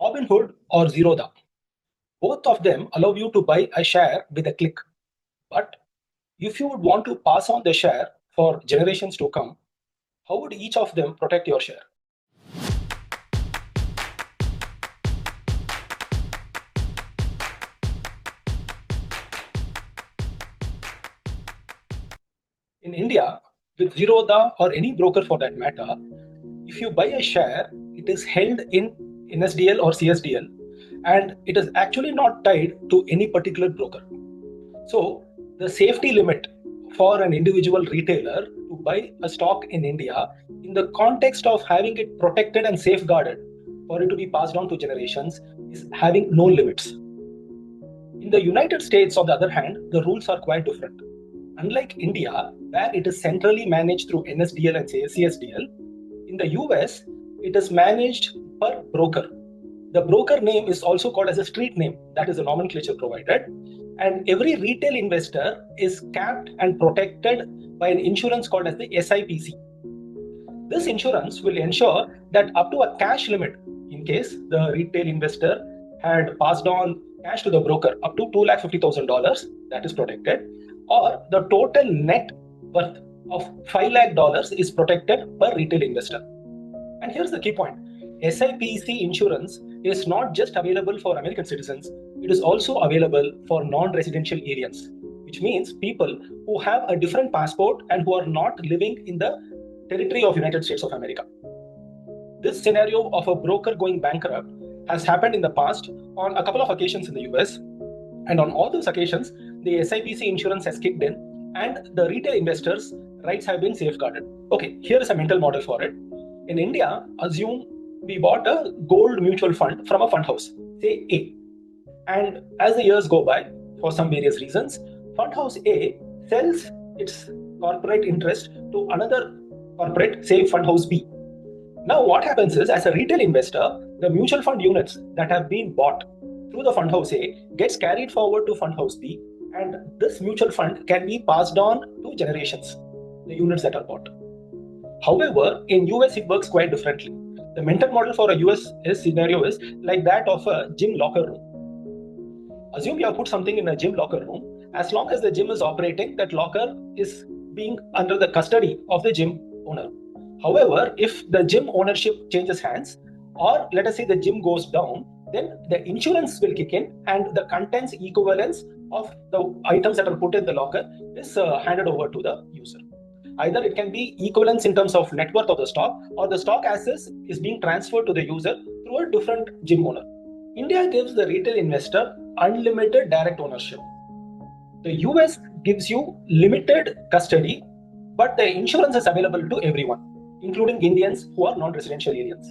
Robinhood or Zerodha. Both of them allow you to buy a share with a click. But if you would want to pass on the share for generations to come, how would each of them protect your share? In India, with Zerodha or any broker for that matter, if you buy a share, it is held in NSDL or CSDL, and it is actually not tied to any particular broker. So the safety limit for an individual retailer to buy a stock in India, in the context of having it protected and safeguarded for it to be passed on to generations, is having no limits. In the United States, on the other hand, the rules are quite different. Unlike India, where it is centrally managed through NSDL and CSDL, in the US, it is managed per broker. The broker name is also called as a street name, that is the nomenclature provided. And every retail investor is capped and protected by an insurance called as the SIPC. This insurance will ensure that up to a cash limit, in case the retail investor had passed on cash to the broker up to $250,000, that is protected, or the total net worth of $5 lakh is protected per retail investor. And here's the key point. SIPC insurance is not just available for American citizens, it is also available for non-residential aliens, which means people who have a different passport and who are not living in the territory of United States of America. This scenario of a broker going bankrupt has happened in the past on a couple of occasions in the US, and on all those occasions, the SIPC insurance has kicked in and the retail investors' rights have been safeguarded. Okay, here is a mental model for it. In India, assume we bought a gold mutual fund from a fund house, say A. And as the years go by, for some various reasons, fund house A sells its corporate interest to another corporate, say fund house B. Now what happens is, as a retail investor, the mutual fund units that have been bought through the fund house A gets carried forward to fund house B, and this mutual fund can be passed on to generations, the units that are bought. However, in US it works quite differently. The mental model for a US scenario is like that of a gym locker room. Assume you have put something in a gym locker room. As long as the gym is operating, that locker is being under the custody of the gym owner. However, if the gym ownership changes hands, or let us say the gym goes down, then the insurance will kick in and the contents equivalence of the items that are put in the locker is handed over to the user. Either it can be equivalence in terms of net worth of the stock, or the stock assets is being transferred to the user through a different gym owner. India gives the retail investor unlimited direct ownership. The US gives you limited custody, but the insurance is available to everyone, including Indians who are non-residential aliens.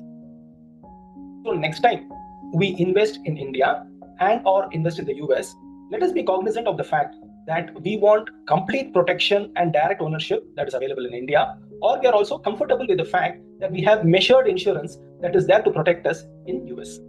So next time we invest in India and or invest in the US, let us be cognizant of the fact that we want complete protection and direct ownership that is available in India, or we are also comfortable with the fact that we have measured insurance that is there to protect us in US.